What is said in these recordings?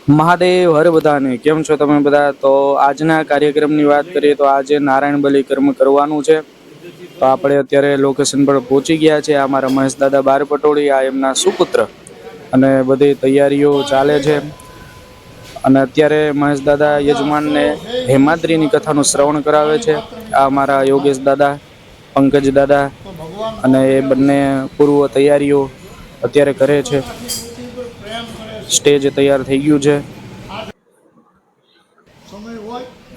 મહાદેવ હર બધાને કેમ છો તમે બધા? તો આજના કાર્યક્રમની વાત કરીએ તો આજે નારાયણ બલી કર્મ કરવાનું છે. તો આપણે અત્યારે લોકેશન પર પહોંચી ગયા છે. આ મારા મહેશ દાદા બાર પટોળી, આ એમના સુપુત્ર, અને બધી તૈયારીઓ ચાલે છે. અને અત્યારે મહેશ દાદા યજમાનને હેમાદ્રીની કથાનું શ્રવણ કરાવે છે. આ મારા યોગેશ દાદા, પંકજ દાદા, અને એ બંને પૂર્વ તૈયારીઓ અત્યારે કરે છે. સ્ટેજ તૈયાર થઈ ગયું છે.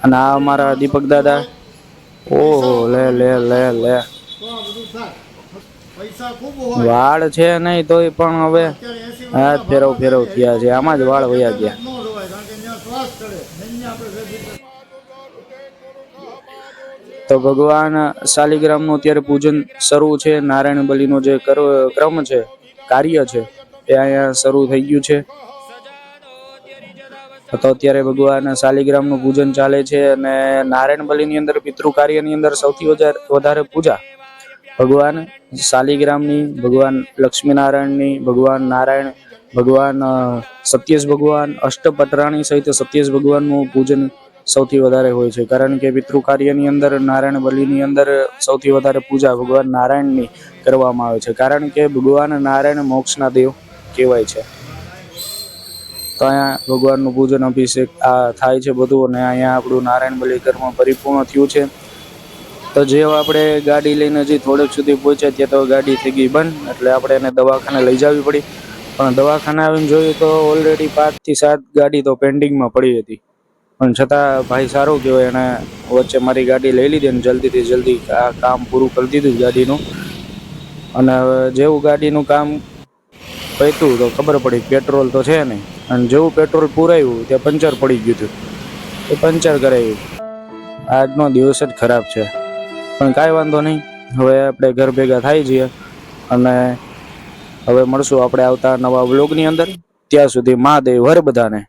અને આ અમારા દીપક દાદા, ઓહો લે લે લે લે, વાળ છે નહીં તોય પણ હવે હાથ ફેરવ ફેરવ થયા છે. આમાં જ વાળ વયા ગયા. તો ભગવાન શાલિગ્રામનું અત્યારે પૂજન શરૂ છે. નારાયણ બલીનો જે ક્રમ છે, કાર્ય છે, એ અહીંયા શરૂ થઈ ગયું છે. તો અત્યારે ભગવાન શાલિગ્રામનું પૂજન ચાલે છે. અને નારાયણ બલીની અંદર પિતૃ કાર્યની અંદર સૌથી વધારે પૂજા ભગવાન શાલિગ્રામની, ભગવાન લક્ષ્મીનારાયણની, ભગવાન નારાયણ, ભગવાન સત્યેશ ભગવાન, અષ્ટપટરાણી સહિત સત્યેશ ભગવાનનું પૂજન સૌથી વધારે હોય છે. કારણ કે પિતૃ કાર્યની અંદર નારાયણ બલીની અંદર સૌથી વધારે પૂજા ભગવાન નારાયણની કરવામાં આવે છે. કારણ કે ભગવાન નારાયણ મોક્ષના દેવ કહેવાય છે. તો અહીંયા ભગવાનનું પૂજન અભિષેક આ થાય છે બધું. અને અહીંયા આપણું નારાયણ બલી કર્મ પરિપૂર્ણ થયું છે. તો જેવા આપણે ગાડી લઈને હજી થોડેક સુધી પહોંચ્યા ત્યાં તો ગાડી થઈ ગઈ બંધ. એટલે આપણે એને દવાખાને લઈ જવી પડી. પણ દવાખાને આવીને જોયું તો ઓલરેડી 5 થી 7 ગાડી તો પેન્ડિંગમાં પડી હતી. પણ છતાં ભાઈ સારો કહેવાય, એને વચ્ચે મારી ગાડી લઈ લીધી અને જલ્દીથી જલ્દી આ કામ પૂરું કરી દીધું ગાડીનું. અને જેવું ગાડીનું કામ પત્યું તો ખબર પડી પેટ્રોલ તો છે નહીં. અને જેવું પેટ્રોલ પૂરાયું ત્યાં પંચર પડી ગયું હતું. એ પંચર કરાવ્યું. આજનો દિવસ જ ખરાબ છે. પણ કાંઈ વાંધો નહીં, હવે આપણે ઘર ભેગા થાય છીએ. અને હવે મળશું આપણે આવતા નવા વ્લોગની અંદર. ત્યાં સુધી મહાદેવ હર બધાને.